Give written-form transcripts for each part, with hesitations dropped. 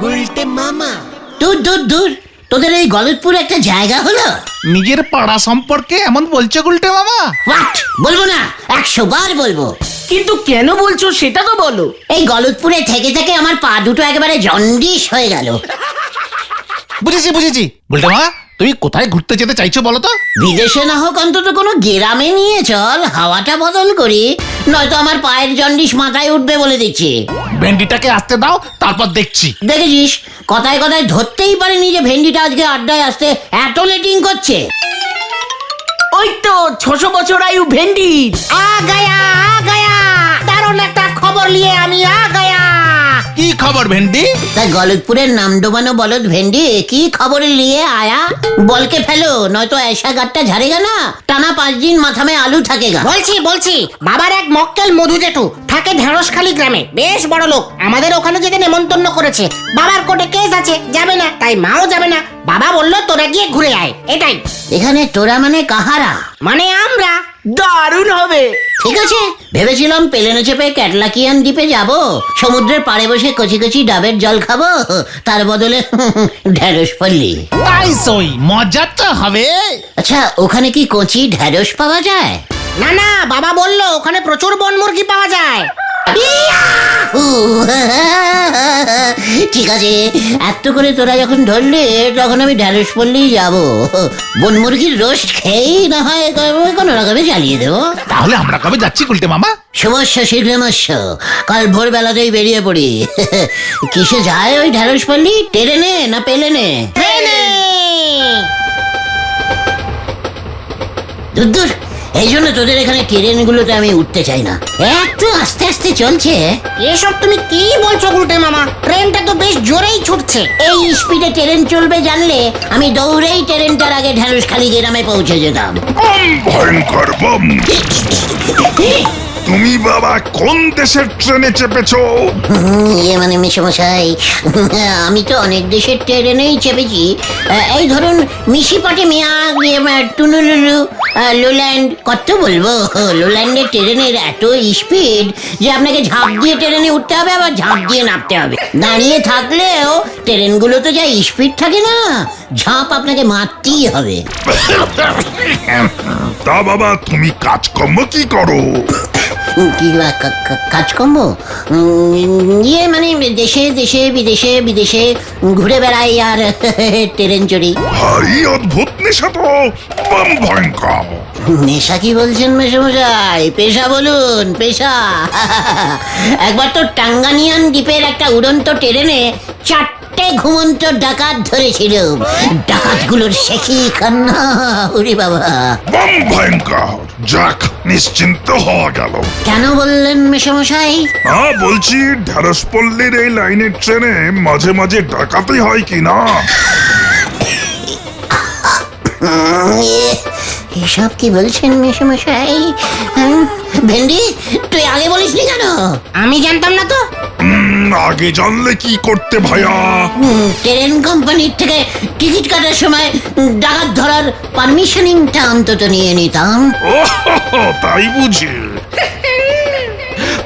গুলটে মামা। দূর দূর দূর, তোদের এই গলতপুর একটা জায়গা হলো? নিজের পাড়া সম্পর্কে এমন বলছো গুলটে মামা? হোয়াট? বলবো না, 100 বার বলবো। কিন্তু কেন বলছো সেটা তো বলো। এই গলতপুরে থেকে থেকে আমার পা দুটো একেবারে জন্ডিস হয়ে গেল। বুঝেছি বুঝেছি। গুলটে মামা, তুমি কোথায় ঘুরতে যেতে চাইছো বলো তো? বিদেশে না হোক অন্তত কোনো গ্রামে নিয়ে চল, হাওয়াটা বদল করি, নয়তো আমার পায়ের জন্ডিস মাথায় উঠবে বলে দিচ্ছি। ভেন্ডিটাকে আসতে দাও, তারপর দেখছি। দেখেছিস, কথায় কথায় ধরতেই পারিনি যে ভেন্ডিটা আজকে আড্ডায় আসতে এত লেটিং করছে। ওই তো 600 বছর আয়ু ভেন্ডি। আ গায়া দারুণ একটা খবর নিয়ে আমি আ গায়া। কি খবর ভেন্ডি? তাই গলতপুরের নাম ডোবানো বলদ ভেন্ডি কি খবর নিয়ে আয়া? বলকে ফেলো, নয়তো ऐसा গাটটা ঝাড়েগা না, টানা 5 দিন মাথা মে আলু থাকেগা। বলছি বাবার এক মক্কেল মধু জেঠু থাকে ঢেঁড়সখালি গ্রামে, বেশ বড় লোক। আমাদের ওখানে যেতে নেমন্তন্ন করেছে। বাবার কোর্টে কেস আছে, যাবে না, তাই মাও যাবে না। বাবা বললো তোরা গিয়ে ঘুরে আয়। এটাই। এখানে তোরা মানে কাহারা? মানে আমরা। দারুণ হবে। ঠিক আছে, ভেবেছিলাম প্লেনে চেপে ক্যাটলাকিয়ান দ্বীপে যাব, সমুদ্রের পাড়ে বসে কচি কচি ডাবের জল খাবো, তার বদলে ঢেঁড়স পল্লি। তাই সই, মজা তো হবে। আচ্ছা, ওখানে কি কচি ঢেঁড়স পাওয়া যায়? না বাবা বললো ওখানে প্রচুর বনমুরগি পাওয়া যায়। ঠিক আছে, এত করে তোরা যখন ধরলে তখন আমি ঢেঁড়স পল্লি যাবো। বন মুরগির রোস্ট খেয়েই না হয় কোনো রকমে চালিয়ে দেবো। তাহলে আমরা কবে যাচ্ছি গুলটে মামা? শুভস্য শীঘ্রমস্য, কাল ভোরবেলাতেই বেরিয়ে পড়ি। কিসে যায় ওই ঢেঁড়স পল্লি? ট্রেনে না প্লেনে? দূর, এই জন্য তোদের এখানে ট্রেনগুলোতে আমি উঠতে চাই না, একটু আস্তে আস্তে চলছে। এসব তুমি কি বলছো গুলটে মামা? ট্রেনটা তো বেশ জোরেই ছুটছে। এই স্পিডে ট্রেন চলবে জানলে আমি দৌড়েই ট্রেনটার আগে ঢেঁড়সখালি গ্রামে পৌঁছে যেতাম। ভয়ঙ্কর বম! তুমি বাবা কোন দেশের ট্রেনে চেপেছো? মানে মেশমশাই, আমি তো অনেক দেশের ট্রেনেই চেপেছি। এই ধরুন মিশিপটে মিয়া, টুনুলুলু, লোল্যান্ড, কত বলবো। লোল্যান্ডের ট্রেনের এত স্পিড যে আপনাকে ঝাঁপ দিয়ে ট্রেনে উঠতে হবে, আবার ঝাঁপ দিয়ে নামতে হবে। দাঁড়িয়ে থাকলেও ট্রেনগুলো তো যা স্পিড থাকে না, ঝাঁপ আপনাকে মারতেই হবে। তা বাবা তুমি কাজকর্ম কি করো? কি কাজকর্ম? ইয়ে মানে দেশে দেশে বিদেশে বিদেশে ঘুরে বেড়াই আর ট্রেন চড়ি। ভারী অদ্ভুত নেশা তো, বম ভয়ঙ্কর। নেশা কি বলছেন মেশমশাই? পেশা বলুন, পেশা। একবার তো টাঙ্গানিয়ান দ্বীপের একটা উড়ন্ত ট্রেনে 4টে ঘুমন্ত ডাকাত ধরেছিল। ডাকাতগুলোর শেখি কান্না, ওরে বাবা। বম ভয়ঙ্কর। যাক, নিশ্চিন্ত হওয়া গেল। কেন বললেন মেশমশাই? বলছি ঢেঁড়সপল্লির এই লাইনের ট্রেনে মাঝে মাঝে ডাকাতি হয় কি না? এসব কি বলছেন মেশমশাই? ভেন্ডি, তুই আগে বলিসনি কেন? আমি জানতাম না তো। আগে জানলে কি করতে ভাইয়া? ট্রেন কোম্পানির থেকে টিকিট কাটার সময় ডাকাত ধরার পারমিশনিংটা অন্তত নিয়ে নিতাম। ও তাই বুঝি?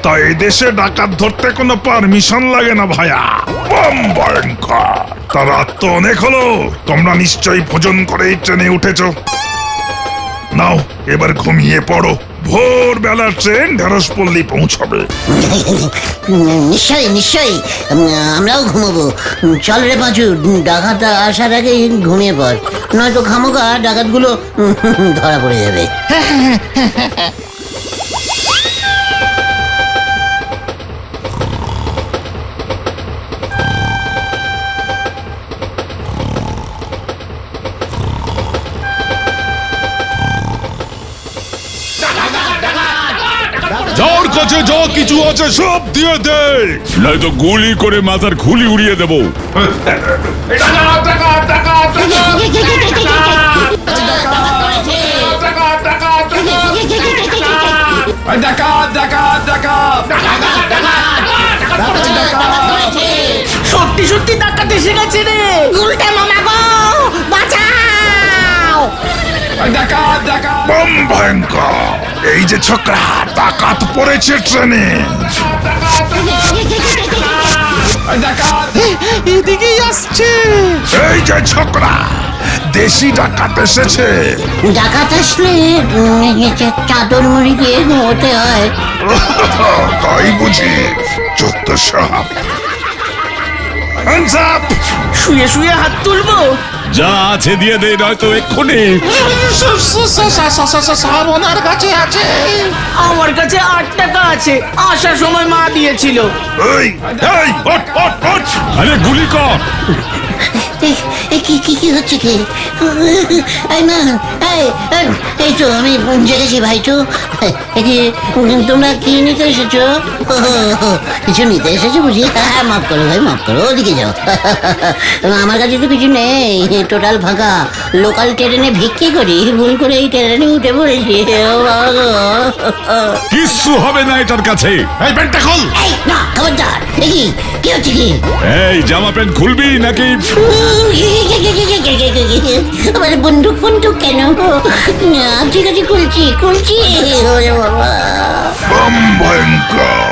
তাই দেশে ডাকাত ধরতে কোনো পারমিশন লাগে না ভাইয়া। বম ভয়ঙ্কর। তা রাত তো অনেক হলো, তোমরা নিশ্চয়ই ভোজন করে ট্রেনে উঠেছো। নাও এবার ঘুমিয়ে পড়ো, ভোরবেলা ট্রেন ঢেঁড়সপল্লি পৌঁছাবে। নিশ্চয়ই নিশ্চয়ই, আমরাও ঘুমাবো। চল রে পাঁচু, ডাকাত আসার আগে ঘুমিয়ে পড়, নয়তো খামোকা ডাকাতগুলো ধরা পড়ে যাবে। যার কাছে যা কিছু আছে সব দিয়ে দে, নয়তো গুলি করে মাথার খুলি উড়িয়ে দেবো। সত্যি সত্যি ডাকাত এসে গেছে রে। গুলটে মামা গো, বাঁচাও! বম ভয়ঙ্কর। এই যে ছোকরা, ডাকাত পড়েছে ট্রেনে। আসছে। এই যে ছোকরা, দেশি ডাকাত এসেছে। ডাকাত আসলে চাদর মুড়ি দিয়ে ঘুমোতে হয়। তাই বুঝি? চোদ্দ সাপ। Hands up! শুয়ে শুয়ে হাত তুলবো? যা আছে দিয়ে দে, নয়তো এক্ষুনি। সব ওনার কাছে আছে। আমার কাছে 8 টাকা আছে, আসার সময় মা দিয়েছিল। এই, এই, ওঠ, ওঠ, ওঠ! আরে গুলি কর। কি হচ্ছে কি? এই মা, এই তো আমি জেগেছি ভাই তো। তোমরা কি নিতে এসেছো? কিছু নিতে এসেছো বুঝি? হ্যাঁ, মাফ করো ভাই, মাফ করো, ওদিকে যাও। আমার কাছে তো কিছু নেই, টোটাল ফাঁকা। লোকাল ট্রেনে ভিক্ষি করি, ভুল করে এই ট্রেনে উঠে পড়েছি। কিচ্ছু হবে না এটার কাছে। এই প্যান্টটা খোল। এই না, খবরদার! কি হচ্ছে কি? এই জামা প্যান্ট খুলবি নাকি? আমার বন্দুক কেন? না, ঠিক আছে, খুলছি। ওরে বাবা, বম ভয়ঙ্কর।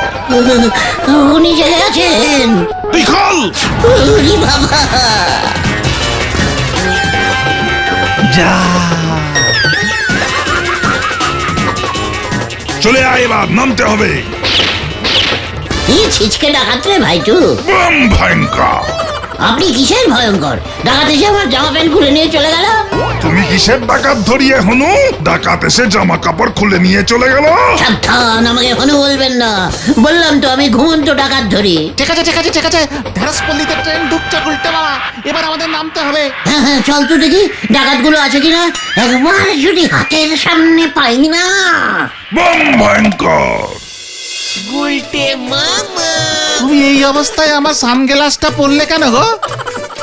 উনি জেগে আছেন। তুই খোল। ওরে বাবা, যা। চলে আয়, এবার নামতে হবে। কি ছিচকে ডাকাত রে ভাইটু? বম ভয়ঙ্কর। আপনি কিসের ভয়ঙ্কর? ডাকাত এসে আমার জামা প্যান্ট খুলে নিয়ে চলে গেল। তুমি কিসের ডাকাত ধরিয়ে হনু? ডাকাত এসে জামা কাপড় খুলে নিয়ে চলে গেল। সাবধান, আমাকে হনু বলবেন না। বললাম তো আমি ঘুমন্ত ডাকাত ধরি। ঠিক আছে। ঢেঁড়সপল্লিতে ট্রেন ঢুকছে গুলটে মামা, এবার আমাদের নামতে হবে। হ্যাঁ, চল তো দেখি ডাকাতগুলো আছে কিনা। একবার যদি হাতের সামনে পাই না। বম ভয়ঙ্কর। তুমি এই অবস্থায় আমার সানগ্লাসটা পরলে কেন গো?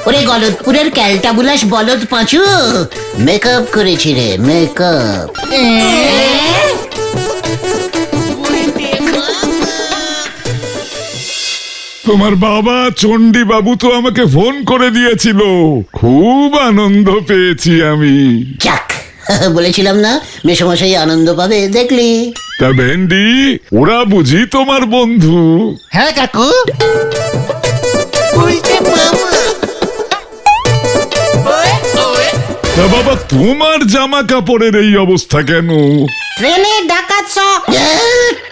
ওরে গলদপুরের ক্যালটাবুলাস বলদ পাঁচু, মেকআপ করেছি রে, মেকআপ। তোমার বাবা চণ্ডী বাবু তো আমাকে ফোন করে দিয়েছিল, খুব আনন্দ পেয়েছি আমি। যাক, বলেছিলাম না মেসমশাই আনন্দ পাবে, দেখলি? তা ভেন্ডি, ওরা বুঝি তোমার বন্ধু? হ্যাঁ কাকু। তা বাবা, তোমার জামা কাপড়ের এই অবস্থা কেন? ট্রেনে ডাকাত সব।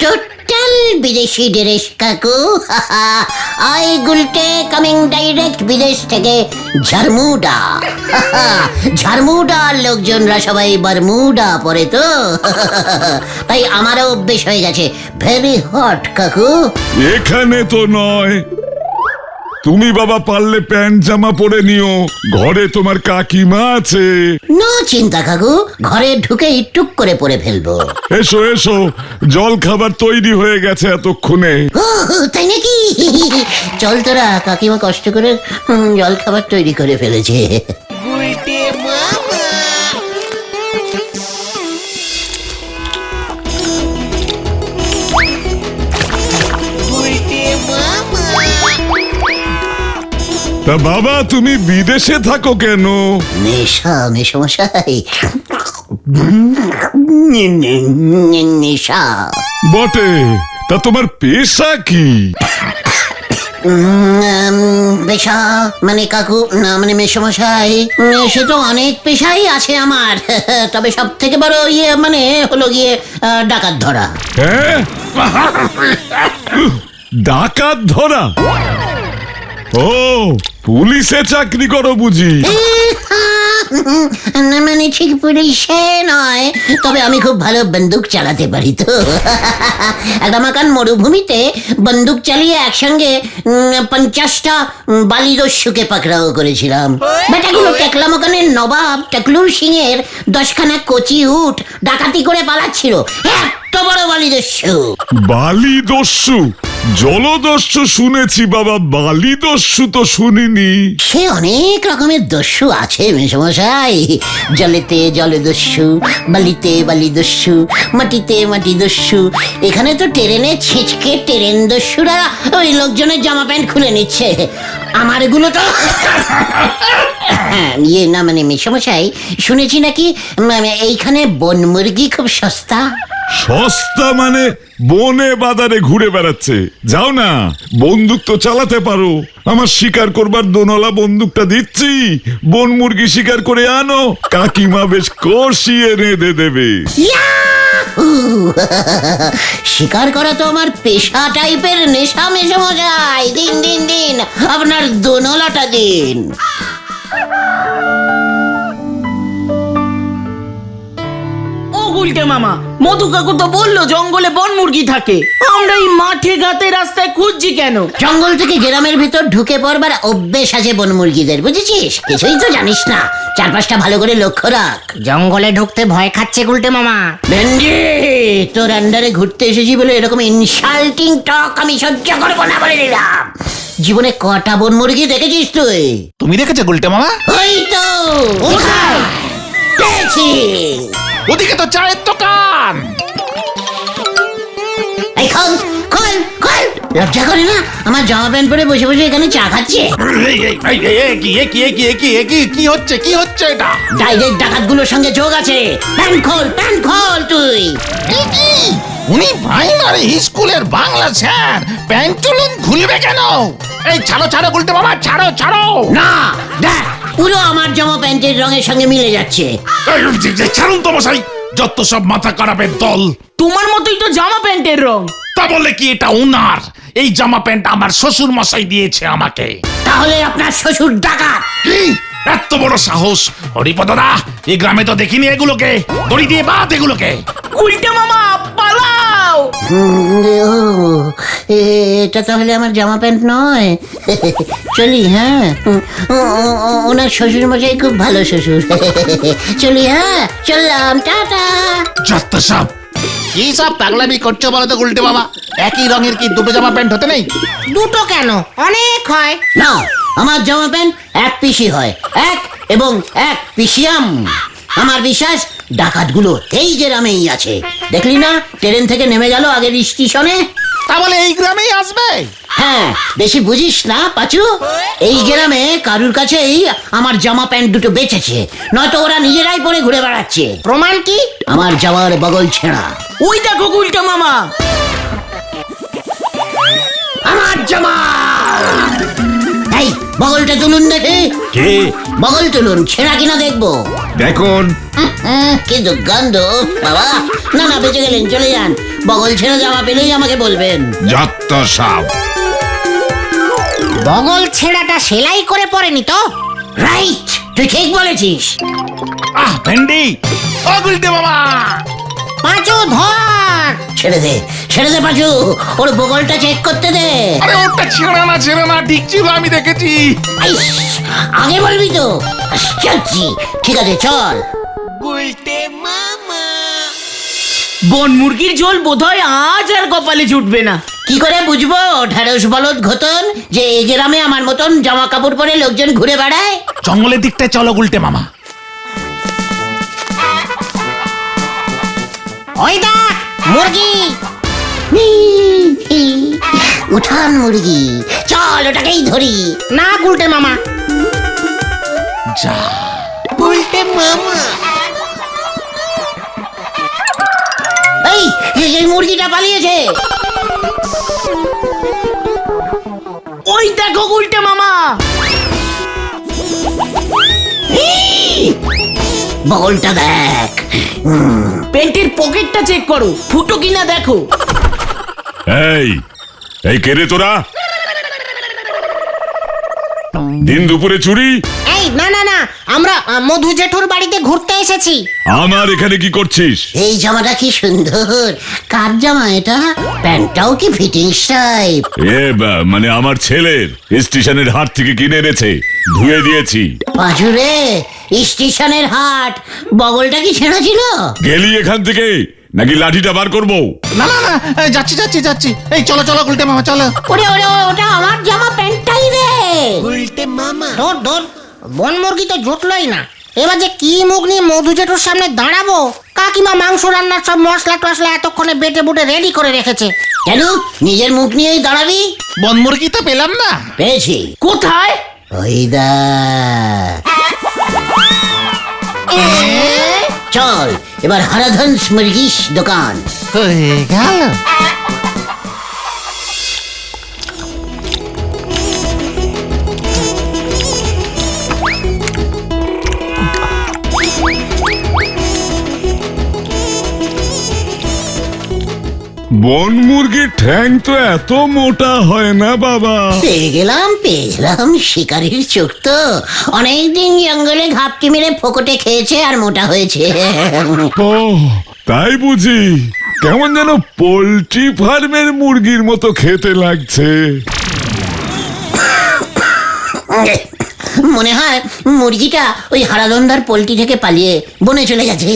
টোটাল বিদেশি ড্রেস কাকু। আই গুলটে কামিং ডাইরেক্ট বিদেশ থেকে ঝারমুডা। ঝারমুডার লোকজনরা সবাই বারমুডা পরে তো, তাই আমারও অভ্যেস হয়ে গেছে। ভেরি হট কাকু। এখানে তো নয়। তুমি বাবা পারলে প্যান্ট জামা পরে নিও, ঘরে তোমার কাকিমা আছে। নো চিন্তা কাকু, ঘরে ঢুকে টুক করে পরে ফেলবো। এসো এসো, জল খাবার তৈরি হয়ে গেছে এতক্ষণে। ও, তাই নাকি? চল তোরা, কাকিমা কষ্ট করে জল খাবার তৈরি করে ফেলেছে। তা বাবা, তুমি বিদেশে থাকো কেন? নেশা মেশমশাই, নেশা। বটে, তা তোমার পেশা কি? পেশা মানে কাকু, না মানে মেশমশাই, সে তো অনেক পেশাই আছে আমার। তবে সব থেকে বড় মানে হলো গিয়ে ডাকাত ধরা। হ্যাঁ, ডাকাত ধরা? ও, পুলিশে চাকরি করো বুঝি? না মানে ঠিক পুলিশে নয়, তবে আমি খুব ভালো বন্দুক চালাতে পারি তো। একটা মাকান মরুভূমিতে বন্দুক চালিয়ে একসঙ্গে 50টা বালিদস্যুকে পাকড়াও করেছিলাম। বেটাগুলো টেকলা মাকানের নবাব টেকলুর সিং এর 10খানা কচি উট ডাকাতি করে পালাচ্ছিল। এত বড় বালিদস্যু। বালিদস্যু? জলদস্যু শুনেছি বাবা, বালিদস্যু তো শুনিনি। সে অনেক রকমের দস্যু আছে মেশমশাই। জলেতে জলদস্যু, বালিতে বালিদস্যু, মাটিতে মাটি দস্যু। এখানে তো ট্রেনে ছিচকে ট্রেন দস্যুরা ওই লোকজনের জামা প্যান্ট খুলে নিচ্ছে। আমার এগুলো তো না মানে মেশমশাই, শুনেছি নাকি এইখানে বন মুরগি খুব সস্তা। সস্তা মানে বনে বাজারে ঘুরে বেড়াচ্ছে। যাও না, বন্দুক তো চালাতে পারো। আমার শিকার করবার দোনলা বন্দুকটা দিচ্ছি, বন মুরগি শিকার করে আনো, কাকিমা বেশ কষিয়ে রেঁধে দেবে। শিকার করা তো আমার পেশা টাইপের নেশা মেশামশাই। দিন দিন দিন আপনার দোনলাটা দিন। ও গুলটে মামা, মধু কাকু তো বললো জঙ্গলে বন মুরগি থাকে। আমরা এই মাঠে ঘাটে রাস্তায় খুঁজছি কেন? জঙ্গল থেকে গ্রামের ভিতর ঢুকে পড়বার অভ্যেস আছে বন মুরগিদের, বুঝেছিস? কিছুই তো জানিস না, চারপাশটা ভালো করে লক্ষ্য রাখ। জঙ্গলে ঢুকতে ভয় খাচ্ছে গুলটে মামা। ভেন্ডি, তোর আন্ডারে ঘুরতে এসেছি বলে এরকম ইনসাল্টিং টক আমি সহ্য করবো না বলে দিলাম। জীবনে কটা বন মুরগি দেখেছিস তুই? তুমি দেখেছো গুলটে মামা? ওই তো কোথায় পেয়েছি। ওদিকে তো চায়ের দোকান। এই খোল খোল খোল, লজ্জা করে না? আমার জামা প্যান্ট পরে বসে বসে এখানে চা খাচ্ছে। কি হচ্ছে এটা? ডাইরেক্ট ডাকাতগুলোর সঙ্গে যোগ আছে। প্যান্ট খোল তুই। উনি প্রাইমারি স্কুলের বাংলা স্যার, প্যান্টুলুন খুলবে কেন? এই ছাড়ো গুলটে মামা, ছাড়ো। না দেখ, পুরো আমার জামা প্যান্টের রঙের সঙ্গে মিলে যাচ্ছে। ছাড়ুন তো মশাই, যত সব মাথা খারাপের দল। তোমার মতোই তো জামা প্যান্টের রং। তা বলে কি এটা উনার? এই জামা প্যান্ট আমার শ্বশুর মশাই দিয়েছে আমাকে। তাহলে আপনার শ্বশুর ডাকাত? কি এত বড় সাহস? হরিপদরা, এই গ্রামে তো দেখিনি এগুলোকে। দড়ি দিয়ে বাদ এগুলোকে। গুলটে মামা পালাও। এটা তাহলে আমার জামা প্যান্ট নয়। চলি, হ্যাঁ। ওনার শ্বশুর মশাই খুব ভালো শ্বশুর। চলি, হ্যাঁ, চললাম, টাটা। যত সব কি সব পাগলামি করছো বলো তো গুলটে মামা? একই রঙের কি দুটো জামা প্যান্ট হতে নেই? দুটো কেন, অনেক হয়। না, আমার জামা প্যান্ট এক পিসি হয়, এক এবং এক পিসিয়াম। আমার বিশ্বাস ডাকাতগুলো এই গ্রামেই আছে। দেখলি না, ট্রেন থেকে নেমে গেল আগের স্টেশনে। তা বলে এই গ্রামেই আসবে? হ্যাঁ, বেশি বুঝিস না পাচু। এই গ্রামে কারুর কাছেই আমার জামা প্যান্ট দুটো বেঁচেছে, নয়তো ওরা নিজেরাই পরে ঘুরে বেড়াচ্ছে। প্রমাণ কি? আমার জামার বগল ছেঁড়া। ওই দেখো গুলটে মামা, আমার জামা। এই বগলটা তুলুন দেখি। কে? বগল তুলুন, ছেঁড়া কিনা দেখবো। দেখুন। কি দুর্গন্ধ বাবা। না বেঁচে গেলেন, চলে যান। বগল ছেঁড়া জামা পেলেই আমাকে বলবেন। যত সব। বগল ছেঁড়াটা সেলাই করে পরেনি তো? রাইট, তুই ঠিক বলেছিস। ভেন্ডি, ও গুলটে মামা। পাঁচু ধর। ছেড়ে দে পাচু, ওর বগলটা চেক করতে দে। আরে ওটা ছেড়ে না, ঠিক ছিল, আমি দেখেছি। আইস, আগে বলবি তো। চলছি, ঠিক আছে, চল। বন মুরগির ঝোল বোধহয় আজ আর কপালে জুটবে না। কি করে বুঝবো ঢেঁড়স বলদ ঘতন যে এই গ্রামে আমার মতন জামা কাপড় পরে লোকজন ঘুরে বেড়ায়? জঙ্গলের দিকটায় চলো গুলটে মামা। ওই দেখ মুরগি। উঠান মুরগি, চল ওটাকেই ধরি। না গুলটে মামা। যা এই মুরগিটা পালিয়েছে। ওই দেখো গুলটে মামা, বগলটা দেখ। প্যান্টের পকেটটা চেক করো, ফুটো কিনা দেখো। এই কে রে তোরা? দিন দুপুরে চুরি? এই না, আমরা মধু জেঠুর বাড়িতে ঘুরতে এসেছি। আমার এখানে কি করছিস? এই জামাটা কি সুন্দর। কার জামা এটা? প্যান্টটাও কি ফিটিংস টাইপ। মানে আমার ছেলের, স্টেশনের হাট থেকে কিনে এনেছে, ধুয়ে দিয়েছি। পাঁচুরে, স্টেশনের হাট, বগলটা কি ছেঁড়া ছিল? গেলি এখান থেকে নাকি লাঠিটা বার করবো? না যাচ্ছি। এই চলো গুলটে মামা, চলো। ওরে ওটা আমার জামা প্যান্টটাই রে। ধর বন মুরগি তো জুটলই না। এবার যে কি মুখ নিয়ে মধু জেঠুর সামনে দাঁড়াবো? কাকিমা মাংস রান্নার সব মশলা টসলা এতক্ষণে বেটে বুটে রেডি করে রেখেছে। কেন নিজের মুখ নিয়েই দাঁড়াবি? বন মুরগি তো পেলাম না। পেয়েছি। কোথায়? ওই দা। চল এবার হারাধন মুরগির দোকান। হয়ে গেল। বন মুরগির ঠ্যাং তো এত মোটা হয় না বাবা। পেয়ে গেলাম শিকারির চোখ তো অনেকদিন জঙ্গলে ঘাপটি মেরে ফোকটে খেয়েছে আর মোটা হয়েছে। ও তাই বুঝি, কেমন যেন পোল্ট্রি ফার্মের মুরগির মতো খেতে লাগছে। মনে হয় মুরগিটা ওই হারাধন্দার পোল্ট্রি থেকে পালিয়ে বনে চলে গেছে।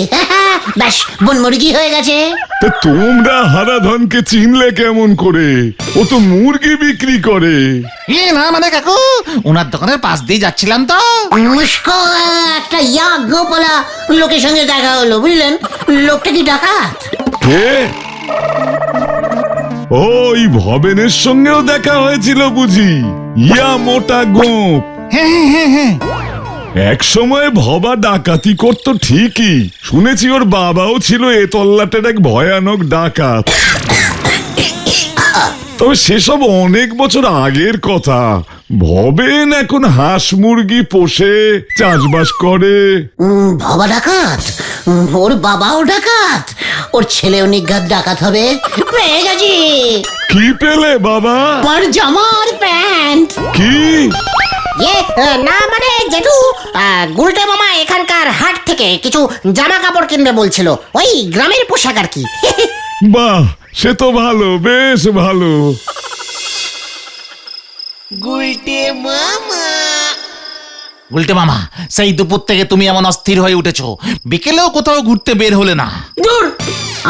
ব্যাস, বন মুরগি হয়ে গেছে। তা তোমরা হারাধনকে চিনলে কেমন করে? ও তো মুরগি বিক্রি করে। না মানে কাকু, ওনার দোকানের পাশ দিয়ে যাচ্ছিলাম তো। মুস্কো একটা গোপালা লোকের সঙ্গে দেখা হলো, বুঝলেন? লোকটা কি ডাকাত? কে? ওই ভবেনের সঙ্গেও দেখা হয়েছিল বুঝি? ইয়া মোটা গোপ। হ্যাঁ, এক সময় ভবা ডাকাতি করতো ঠিকই, শুনেছি ওর বাবাও ছিল এ তল্লাটের এক ভয়ানক ডাকাত। তবে সেসব অনেক বছর আগের কথা। ভবেন এখন হাঁস মুরগি পোষে, চাষবাস করে। ভবা ডাকাত? ওর বাবাও ডাকাত? ওর ছেলেও নিঘাত ডাকাত হবে? পেয়ে গেছি। কি পেলে বাবা? আমার জামার প্যান্ট। কি? না মানে জেঠু, গুলটে মামা এখানকার হাট থেকে কিছু জামা কাপড় কিনবে বলছিল, ওই গ্রামের পোশাক আর কি। বাহ, সে তো ভালো, বেশ ভালো। উল্টে মামা, সেই দুপুর থেকে তুমি এমন অস্থির হয়ে উঠেছো, বিকেলেও কোথাও ঘুরতে বের হলে না। দূর,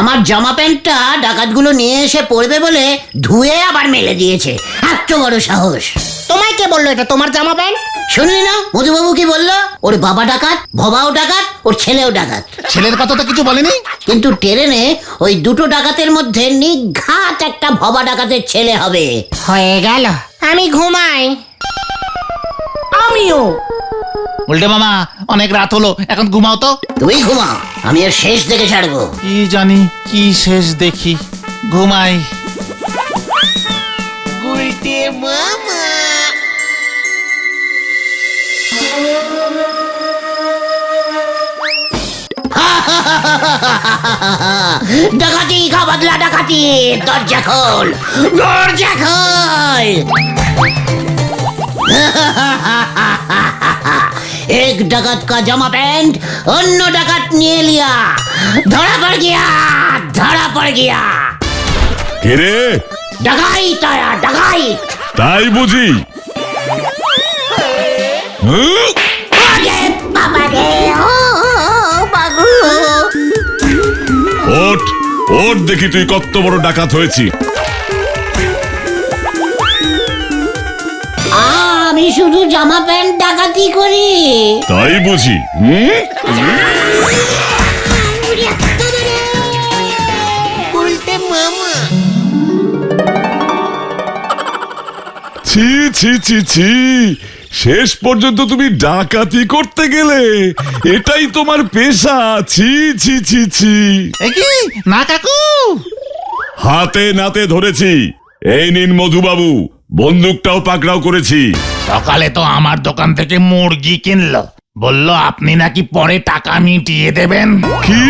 আমার জামা প্যান্টটা ডাকাতগুলো নিয়ে এসে পড়বে বলে ধুয়ে আবার মেলে দিয়েছে। এত বড় সাহস! তোমায় কে বললো এটা তোমার জামা প্যান্ট? শুনলি না মধুবাবু কি বললো? ওর বাবা ডাকাত, ভবাও ডাকাত, ওর ছেলেও ডাকাত। ছেলের কথা তো কিছু বলেনি। কিন্তু ট্রেনে ওই দুটো ডাকাতের মধ্যে নিঘাত একটা ভবা ডাকাতের ছেলে হবে। হয়ে গেল, আমি ঘুমাই। আমিও। উল্টে মামা, অনেক রাত হলো, এখন ঘুমাও তো। তুই ঘুমাও, আমি এর শেষ দেখে ছাড়বো। কি জানি কি শেষ দেখি, ঘুমাই। ডাকাতি খা বদলা ডাকাতি, দরজা খোল, দরজা খোল। एक डाकत का जमा पैंट अन्य डाकत निये लिया, धरा पड़ गया। কে রে? डाकाइत आया, डाकाइत। তাই বুঝি? হুঁ? अरे बाबा रे, ओ बाबू। ওঠ ওঠ, দেখি তুই কত বড় ডাকাত হয়েছি। আমি শুধু জামা প্যান্ট ডাকাতি করি। তাই বুঝি? ছি ছি ছি ছি, শেষ পর্যন্ত তুমি ডাকাতি করতে গেলে? এটাই তোমার পেশা? ছি ছি ছি ছি। এ কি না কাকু? হাতে নাতে ধরেছি। এই নিন মধুবাবু, বন্দুকটাও পাকড়াও করেছি। সকালে তো আমার দোকান থেকে মুরগি কিনলো, বললো আপনি নাকি পরে টাকা মিটিয়ে দেবেন। কি?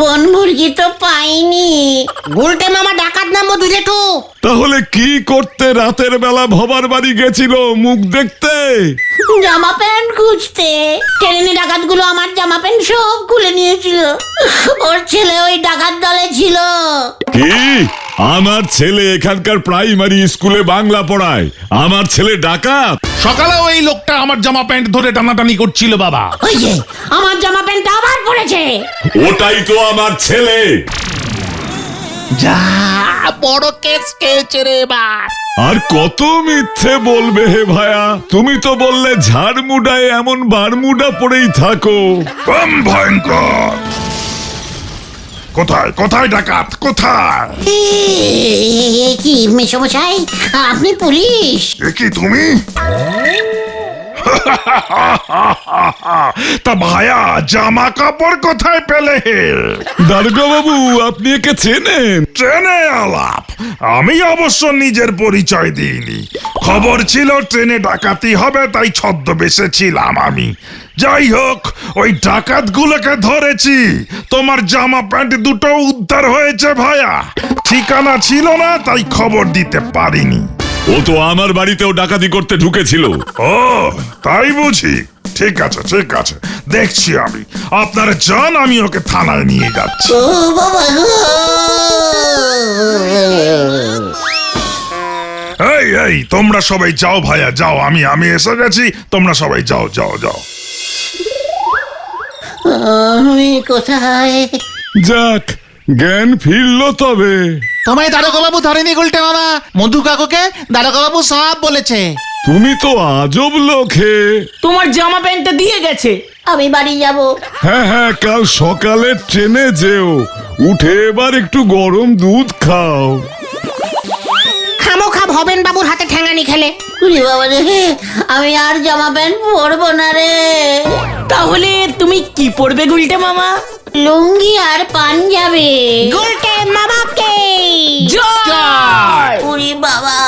বন মুরগি তো পাইনি। গুলটে মামা ডাকাত না মধু জেঠু? তাহলে কি করতে রাতের বেলা ভবার বাড়ি গেছিল? মুখ দেখতে? জামা প্যান্ট খুঁজতে। ট্রেনে ডাকাতগুলো আমার জামা প্যান্ট সব খুলে নিয়েছিল। ওর ছেলে ওই ডাকাত দলে ছিল। কি? আমার ছেলে এখানকার প্রাইমারি স্কুলে বাংলা পড়ায়, আমার ছেলে ডাকাত? সকালে ওই লোকটা আমার জামা প্যান্ট ধরে টানাটানি করছিল বাবা। ওই যে আমার জামা প্যান্ট আবার পড়েছে। ওটাই তো আমার ছেলে। যা বড় কেস খেয়েছে রে এবার। আর কত মিথ্যে বলবে হে ভায়া? তুমি তো বললে ঝাড়মুডায় এমন বারমুডা পরেই থাকো। বম ভয়ঙ্কর! কোথায় কোথায় ডাকাত, কোথায়? কি মেসমশাই, আপনি পুলিশ? এ কি তুমি? তা ভায়া জামা কাপড় কোথায় পেলে? দারোগা বাবু, আপনি একে চেনেন? ট্রেনে আলাপ। আমি অবশ্য নিজের পরিচয় দিইনি, খবর ছিল ট্রেনে ডাকাতি হবে, তাই ছদ্মবেশে ছিলাম আমি। যাই হোক, ওই ডাকাতগুলোকে ধরেছি। তোমার জামা প্যান্ট দুটো উদ্ধার হয়েছে ভায়া। ঠিকানা ছিল না, তাই খবর দিতে পারিনি। ও তো আমার বাড়িতেও ডাকাতি করতে ঢুকেছিল। ও তাই বুঝি? ঠিক আছে ঠিক আছে, দেখছি আমি। আপনার যান, আমি ওকে থানায় নিয়ে যাচ্ছি। ও বাবা গো! এই এই, তোমরা সবাই যাও ভাইয়া, যাও। আমি এসে গেছি, তোমরা সবাই যাও যাও যাও। আমি কোথায়? যাক, জ্ঞান ফিরলো তবে। তোমায় দারোগা বাবু ধরেনি গুলটে মামা, মধু কাকুকে দারোগা বাবু সব বলেছে। তুমি তো আজব লোক হে। তোমার জামা প্যান্টটা দিয়ে গেছে। আমি বাড়ি যাব। হ্যাঁ হ্যাঁ, কাল সকালে ট্রেনে যেও। উঠে এবার একটু গরম দুধ খাও। খামোখা ভবেন বাবুর হাতে ঠ্যাঙানি খেলে। উরি বাবা রে, আমি আর জামা প্যান্ট পরবো না রে। তাহলে তুমি কি পরবে গুলটে মামা? লুঙ্গি আর পাঞ্জাবি। গুলটে মামাকে জয়! উরি বাবা!